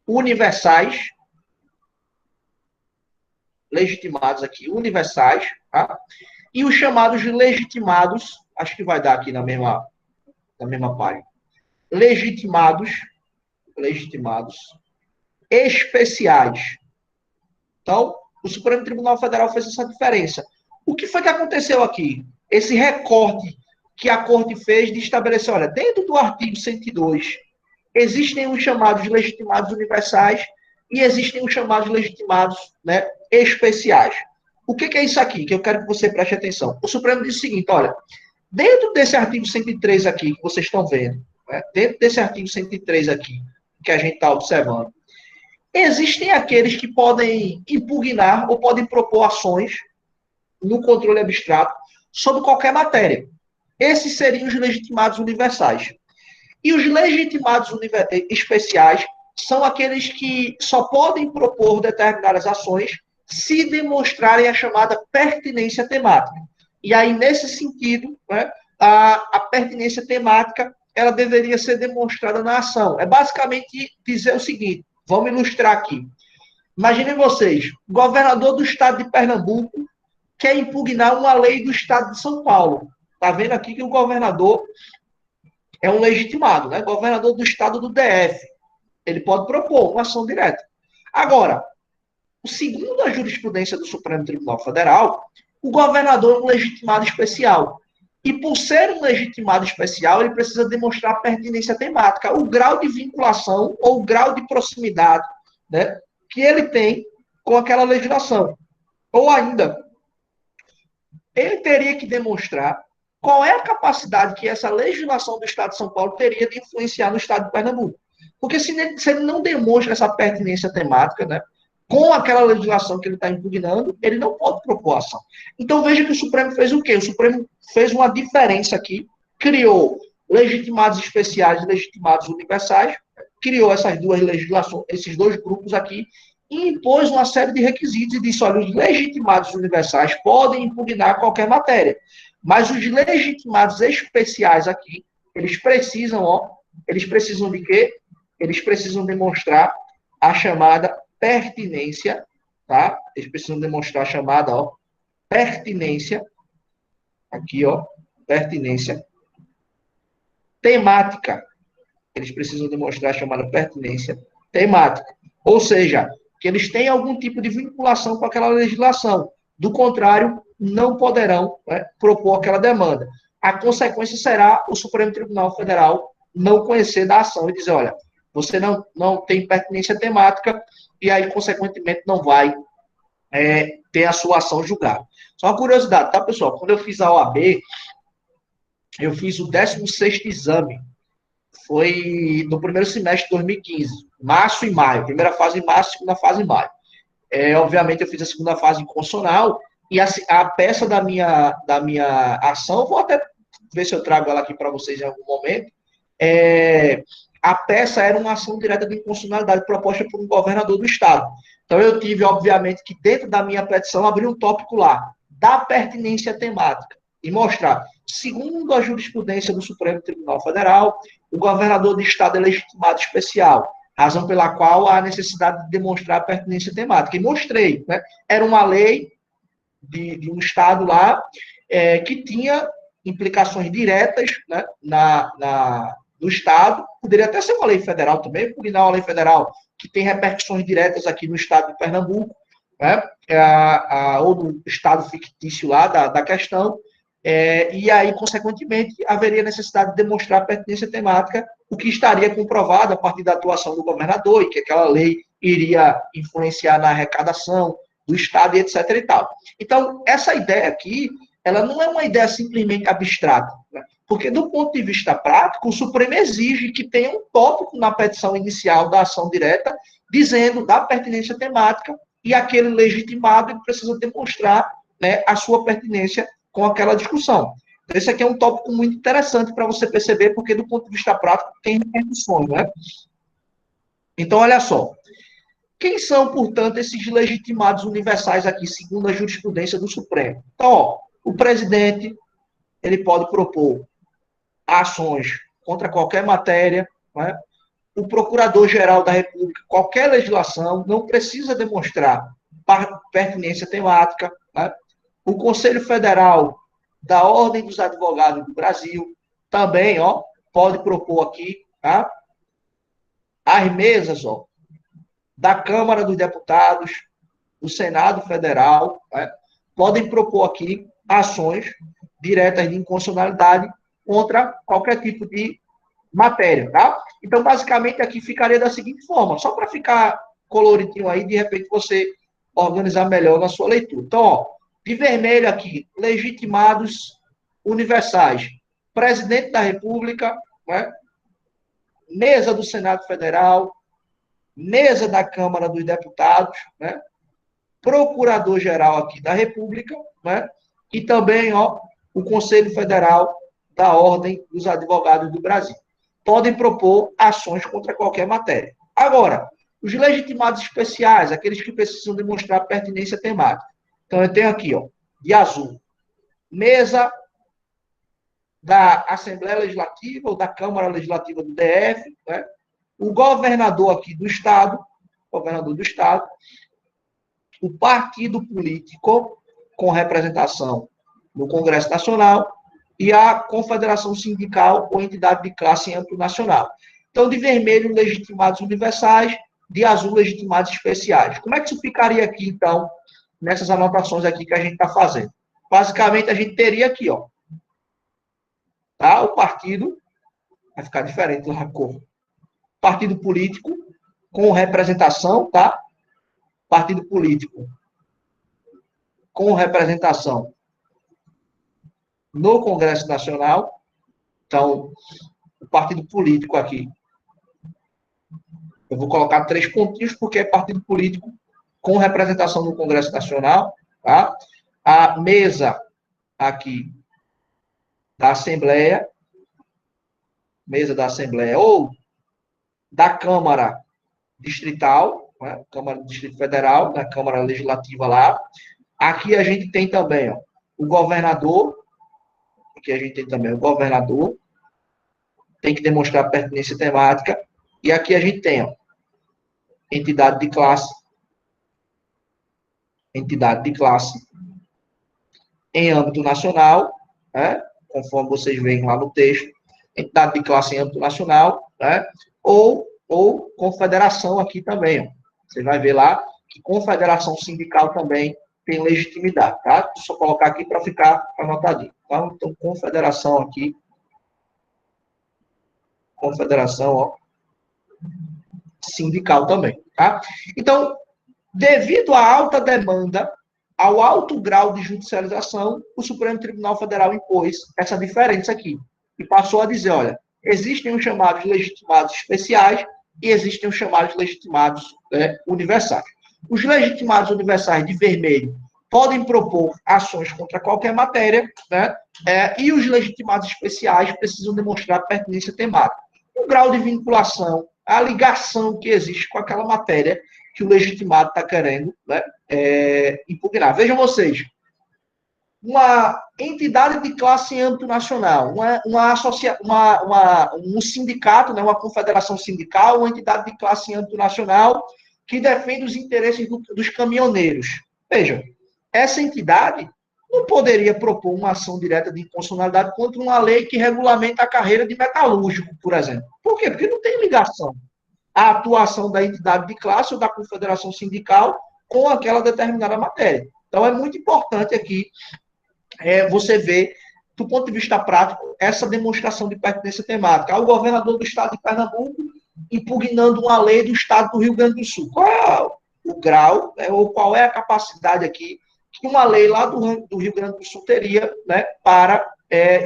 universais, legitimados aqui, universais, tá? E os chamados legitimados, acho que vai dar aqui na mesma página, legitimados especiais. Então, o Supremo Tribunal Federal fez essa diferença. O que foi que aconteceu aqui? Esse recorte que a Corte fez de estabelecer, olha, dentro do artigo 102, existem os chamados legitimados universais e existem os chamados legitimados, né, especiais. O que é isso aqui? Que eu quero que você preste atenção. O Supremo diz o seguinte, olha, dentro desse artigo 103 aqui, que vocês estão vendo, né, dentro desse artigo 103 aqui, que a gente está observando, existem aqueles que podem impugnar ou podem propor ações no controle abstrato sobre qualquer matéria. Esses seriam os legitimados universais. E os legitimados especiais são aqueles que só podem propor determinadas ações se demonstrarem a chamada pertinência temática. E aí, nesse sentido, né, a pertinência temática ela deveria ser demonstrada na ação. É basicamente dizer o seguinte, vamos ilustrar aqui. Imaginem vocês, o governador do estado de Pernambuco quer impugnar uma lei do estado de São Paulo. Está vendo aqui que o governador é um legitimado, né? Governador do estado do DF. Ele pode propor uma ação direta. Agora, segundo a jurisprudência do Supremo Tribunal Federal, o governador é um legitimado especial. E por ser um legitimado especial, ele precisa demonstrar pertinência temática, o grau de vinculação ou o grau de proximidade, né, que ele tem com aquela legislação. Ou ainda, ele teria que demonstrar qual é a capacidade que essa legislação do Estado de São Paulo teria de influenciar no Estado de Pernambuco. Porque se ele não demonstra essa pertinência temática, né, com aquela legislação que ele está impugnando, ele não pode propor ação. Então, veja que o Supremo fez o quê? O Supremo fez uma diferença aqui, criou legitimados especiais e legitimados universais, criou essas duas legislações, esses dois grupos aqui, e impôs uma série de requisitos e disse, olha, os legitimados universais podem impugnar qualquer matéria, mas os legitimados especiais aqui, eles precisam de quê? Eles precisam demonstrar a chamada pertinência, tá? Eles precisam demonstrar a chamada, ó, pertinência, aqui, ó, pertinência temática. Eles precisam demonstrar a chamada pertinência temática. Ou seja, que eles têm algum tipo de vinculação com aquela legislação. Do contrário, não poderão, né, propor aquela demanda. A consequência será o Supremo Tribunal Federal não conhecer da ação e dizer, olha, você não tem pertinência temática e aí, consequentemente, não vai ter a sua ação julgada. Só uma curiosidade, tá, pessoal? Quando eu fiz a OAB, eu fiz o 16º exame. Foi no primeiro semestre de 2015, março e maio. Primeira fase em março, segunda fase em maio. Obviamente, eu fiz a segunda fase em constitucional e a peça da minha ação, vou até ver se eu trago ela aqui para vocês em algum momento. A peça era uma ação direta de inconstitucionalidade proposta por um governador do estado. Então, eu tive, obviamente, que dentro da minha petição, abrir um tópico lá, da pertinência temática, e mostrar, segundo a jurisprudência do Supremo Tribunal Federal, o governador do estado é legitimado especial, razão pela qual há necessidade de demonstrar a pertinência temática. E mostrei, né? Era uma lei de um estado lá que tinha implicações diretas, né, no estado, poderia até ser uma lei federal também, porque não é uma lei federal que tem repercussões diretas aqui no estado de Pernambuco, né, ou no estado fictício lá da questão, e aí, consequentemente, haveria necessidade de demonstrar a pertinência temática, o que estaria comprovado a partir da atuação do governador, e que aquela lei iria influenciar na arrecadação do Estado, e etc. e tal. Então, essa ideia aqui, ela não é uma ideia simplesmente abstrata, né? Porque, do ponto de vista prático, o Supremo exige que tenha um tópico na petição inicial da ação direta, dizendo da pertinência temática, e aquele legitimado precisa demonstrar, né, a sua pertinência com aquela discussão. Então, esse aqui é um tópico muito interessante para você perceber, porque, do ponto de vista prático, tem repercussões, né? Então, olha só. Quem são, portanto, esses legitimados universais aqui, segundo a jurisprudência do Supremo? Então, ó, o presidente, ele pode propor ações contra qualquer matéria, né? O procurador-geral da República, qualquer legislação, não precisa demonstrar pertinência temática, né? O Conselho Federal da Ordem dos Advogados do Brasil também, ó, pode propor aqui, tá? As mesas, ó, da Câmara dos Deputados, do Senado Federal, né, podem propor aqui ações diretas de inconstitucionalidade contra qualquer tipo de matéria, tá? Então, basicamente, aqui ficaria da seguinte forma, só para ficar coloridinho aí, de repente você organizar melhor na sua leitura. Então, ó, de vermelho aqui, legitimados universais. Presidente da República, né? Mesa do Senado Federal, mesa da Câmara dos Deputados, né? Procurador-Geral aqui da República, né? E também, ó, o Conselho Federal da Ordem dos Advogados do Brasil. Podem propor ações contra qualquer matéria. Agora, os legitimados especiais, aqueles que precisam demonstrar pertinência temática. Então, eu tenho aqui, ó, de azul, mesa da Assembleia Legislativa ou da Câmara Legislativa do DF, né? O governador aqui do Estado, o partido político com representação no Congresso Nacional e a confederação sindical ou entidade de classe em âmbito nacional. Então, de vermelho, legitimados universais, de azul, legitimados especiais. Como é que isso ficaria aqui, então, nessas anotações aqui que a gente está fazendo? Basicamente, a gente teria aqui, ó, tá? O partido, vai ficar diferente lá a cor. Partido político com representação, tá? Partido político com representação no Congresso Nacional. Então, o partido político aqui, eu vou colocar 3 pontinhos, porque é partido político com representação no Congresso Nacional, tá? A mesa aqui da Assembleia, mesa da Assembleia, ou da Câmara Distrital, né? Câmara do Distrito Federal, da Câmara Legislativa lá. Aqui a gente tem também, ó, o governador, aqui a gente tem também o governador, tem que demonstrar pertinência temática, e aqui a gente tem, ó, entidade de classe em âmbito nacional, né, conforme vocês veem lá no texto, entidade de classe em âmbito nacional, né, ou confederação aqui também, ó. Você vai ver lá que confederação sindical também tem legitimidade, tá? Vou só colocar aqui para ficar anotadinho, tá? Então, confederação aqui confederação, ó, sindical também, tá? Então, devido à alta demanda, ao alto grau de judicialização, o Supremo Tribunal Federal impôs essa diferença aqui e passou a dizer, olha, existem os chamados legitimados especiais e existem os chamados legitimados universais. Os legitimados universais de vermelho podem propor ações contra qualquer matéria, né? E os legitimados especiais precisam demonstrar pertinência temática. O grau de vinculação, a ligação que existe com aquela matéria que o legitimado está querendo, né, impugnar. Vejam vocês, uma entidade de classe em âmbito nacional, um sindicato, né, uma confederação sindical, uma entidade de classe em âmbito nacional que defende os interesses dos caminhoneiros. Vejam, essa entidade não poderia propor uma ação direta de inconstitucionalidade contra uma lei que regulamenta a carreira de metalúrgico, por exemplo. Por quê? Porque não tem ligação a atuação da entidade de classe ou da confederação sindical com aquela determinada matéria. Então, é muito importante aqui você ver, do ponto de vista prático, essa demonstração de pertinência temática. O governador do estado de Pernambuco impugnando uma lei do estado do Rio Grande do Sul. Qual é o grau, né, ou qual é a capacidade aqui que uma lei lá do Rio Grande do Sul teria, né, para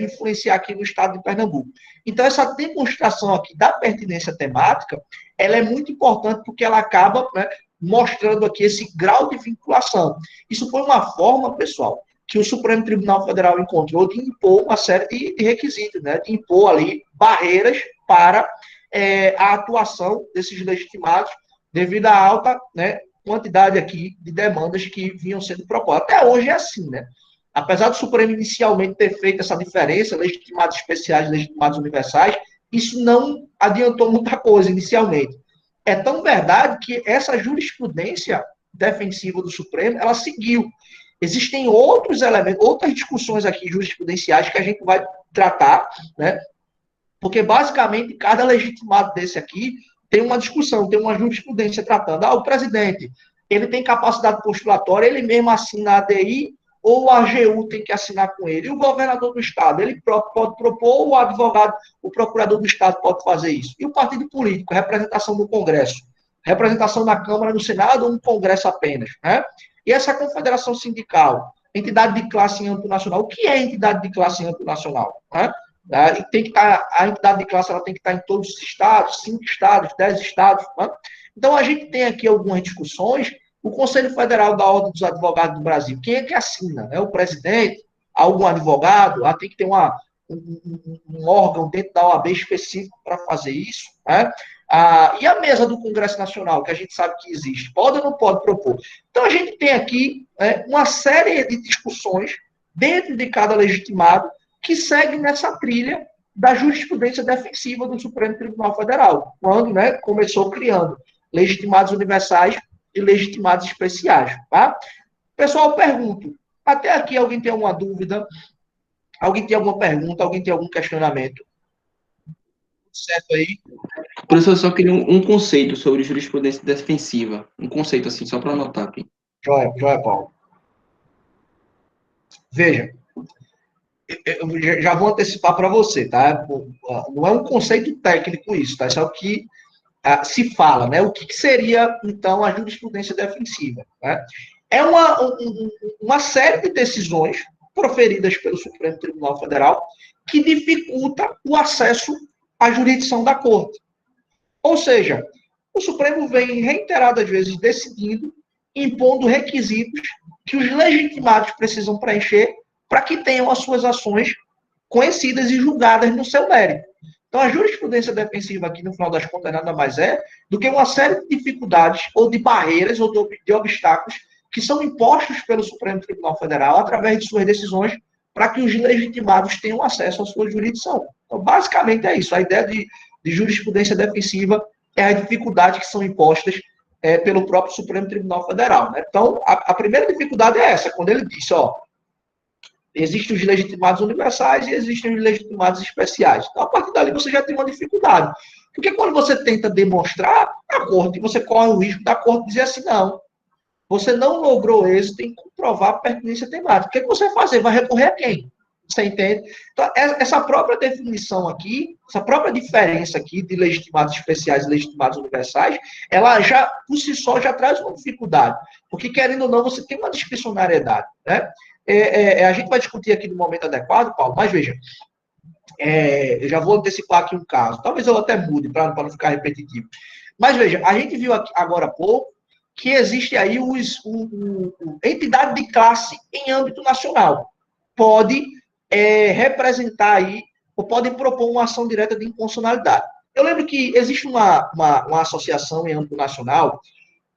influenciar aqui no estado de Pernambuco? Então, essa demonstração aqui da pertinência temática, ela é muito importante porque ela acaba, né, mostrando aqui esse grau de vinculação. Isso foi uma forma, pessoal, que o Supremo Tribunal Federal encontrou de impor uma série de requisitos, né, de impor ali barreiras para a atuação desses legitimados devido à alta, né, quantidade aqui de demandas que vinham sendo propostas. Até hoje é assim, né? Apesar do Supremo inicialmente ter feito essa diferença, legitimados especiais e legitimados universais, isso não adiantou muita coisa inicialmente. É tão verdade que essa jurisprudência defensiva do Supremo, ela seguiu. Existem outros elementos, outras discussões aqui jurisprudenciais que a gente vai tratar, né? Porque, basicamente, cada legitimado desse aqui tem uma discussão, tem uma jurisprudência tratando. O presidente, ele tem capacidade postulatória, ele mesmo assina a ADI, ou o AGU tem que assinar com ele. E o governador do estado, ele próprio pode propor, ou o advogado, o procurador do estado pode fazer isso. E o partido político, representação no Congresso, representação na Câmara, no Senado, ou no Congresso apenas, né? E essa confederação sindical, entidade de classe em âmbito nacional, o que é entidade de classe em âmbito nacional? Né? Tem que estar, a entidade de classe ela tem que estar em todos os estados, 5 estados, 10 estados. Né? Então, a gente tem aqui algumas discussões. O Conselho Federal da Ordem dos Advogados do Brasil, quem é que assina? É o presidente? Algum advogado? Tem que ter um órgão dentro da OAB específico para fazer isso. Né? E a mesa do Congresso Nacional, que a gente sabe que existe, pode ou não pode propor? Então, a gente tem aqui uma série de discussões dentro de cada legitimado que segue nessa trilha da jurisprudência defensiva do Supremo Tribunal Federal, quando, né, começou criando legitimados universais e legitimados especiais. Tá? Pessoal, pergunto, até aqui alguém tem alguma dúvida? Alguém tem alguma pergunta? Alguém tem algum questionamento? Certo aí? Professor, eu só queria um conceito sobre jurisprudência defensiva. Um conceito assim, só para anotar aqui. Joia, Paulo. Veja, eu já vou antecipar para você, tá? Não é um conceito técnico isso, tá? Isso é o que se fala, né? O que seria, então, a jurisprudência defensiva? Né? É uma série de decisões proferidas pelo Supremo Tribunal Federal que dificulta o acesso à jurisdição da Corte. Ou seja, o Supremo vem reiteradas vezes decidindo, impondo requisitos que os legitimados precisam preencher para que tenham as suas ações conhecidas e julgadas no seu mérito. Então, a jurisprudência defensiva aqui, no final das contas, nada mais é do que uma série de dificuldades ou de barreiras ou de obstáculos que são impostos pelo Supremo Tribunal Federal através de suas decisões para que os legitimados tenham acesso à sua jurisdição. Então, basicamente é isso. A ideia de jurisprudência defensiva é as dificuldades que são impostas pelo próprio Supremo Tribunal Federal. Né? Então, a primeira dificuldade é essa, quando ele disse, existem os legitimados universais e existem os legitimados especiais. Então, a partir dali, você já tem uma dificuldade. Porque quando você tenta demonstrar a Corte, você corre o risco da Corte dizer assim, não, você não logrou êxito em comprovar a pertinência temática. O que você vai fazer? Vai recorrer a quem? Você entende? Então, essa própria definição aqui, essa própria diferença aqui de legitimados especiais e legitimados universais, ela já, por si só, já traz uma dificuldade. Porque, querendo ou não, você tem uma discricionariedade, né? A gente vai discutir aqui no momento adequado, Paulo, mas veja, eu já vou antecipar aqui um caso. Talvez eu até mude, para não ficar repetitivo. Mas veja, a gente viu aqui, agora há pouco que existe aí entidade de classe em âmbito nacional. Pode representar aí, ou podem propor uma ação direta de inconstitucionalidade. Eu lembro que existe uma associação em âmbito nacional,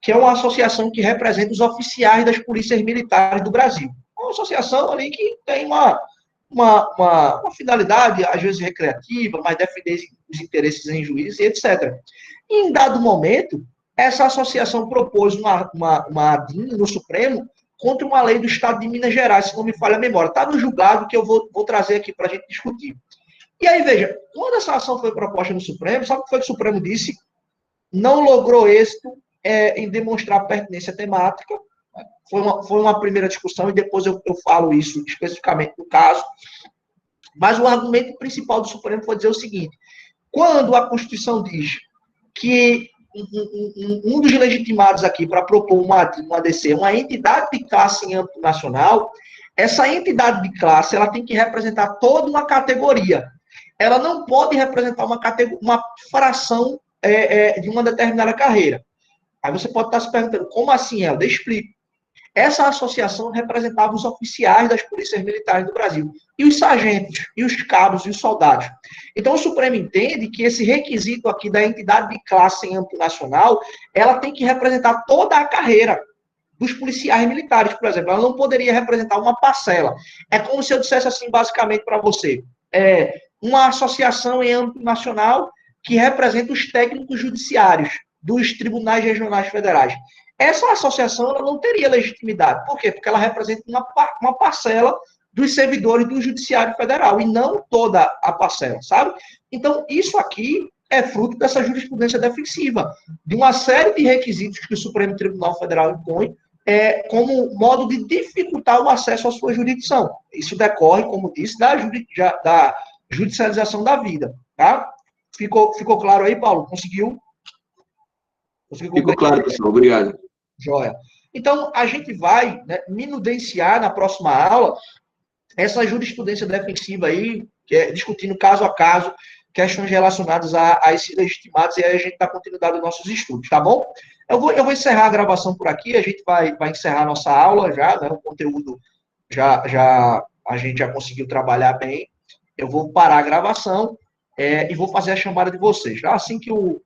que é uma associação que representa os oficiais das polícias militares do Brasil. Uma associação ali que tem uma finalidade, às vezes recreativa, mas defender os interesses em juízes e etc. E, em dado momento, essa associação propôs uma ADIM no Supremo contra uma lei do Estado de Minas Gerais, se não me falha a memória. Está no julgado que eu vou trazer aqui para a gente discutir. E aí, veja, quando essa ação foi proposta no Supremo, sabe o que foi que o Supremo disse? Não logrou êxito em demonstrar pertinência temática. Foi uma primeira discussão, e depois eu falo isso especificamente no caso. Mas o argumento principal do Supremo foi dizer o seguinte: quando a Constituição diz que um dos legitimados aqui para propor uma ADC é uma entidade de classe em âmbito nacional, essa entidade de classe ela tem que representar toda uma categoria. Ela não pode representar uma fração de uma determinada carreira. Aí você pode estar se perguntando, como assim, Helder? Explico. Essa associação representava os oficiais das polícias militares do Brasil, e os sargentos, e os cabos, e os soldados. Então, o Supremo entende que esse requisito aqui da entidade de classe em âmbito nacional, ela tem que representar toda a carreira dos policiais militares, por exemplo. Ela não poderia representar uma parcela. É como se eu dissesse assim, basicamente, para você, uma associação em âmbito nacional que representa os técnicos judiciários dos tribunais regionais federais. Essa associação ela não teria legitimidade. Por quê? Porque ela representa uma parcela dos servidores do Judiciário Federal, e não toda a parcela, sabe? Então, isso aqui é fruto dessa jurisprudência defensiva, de uma série de requisitos que o Supremo Tribunal Federal impõe como modo de dificultar o acesso à sua jurisdição. Isso decorre, como disse, da judicialização da vida, tá? Ficou claro aí, Paulo? Conseguiu Ficou claro, pessoal. Obrigado. Joia. Então, a gente vai minudenciar na próxima aula essa jurisprudência defensiva aí, que é discutindo caso a caso, questões relacionadas a esses legitimados, e aí a gente dá continuidade aos nossos estudos, tá bom? Eu vou encerrar a gravação por aqui, a gente vai encerrar a nossa aula já, né? O conteúdo a gente já conseguiu trabalhar bem. Eu vou parar a gravação e vou fazer a chamada de vocês. Assim que o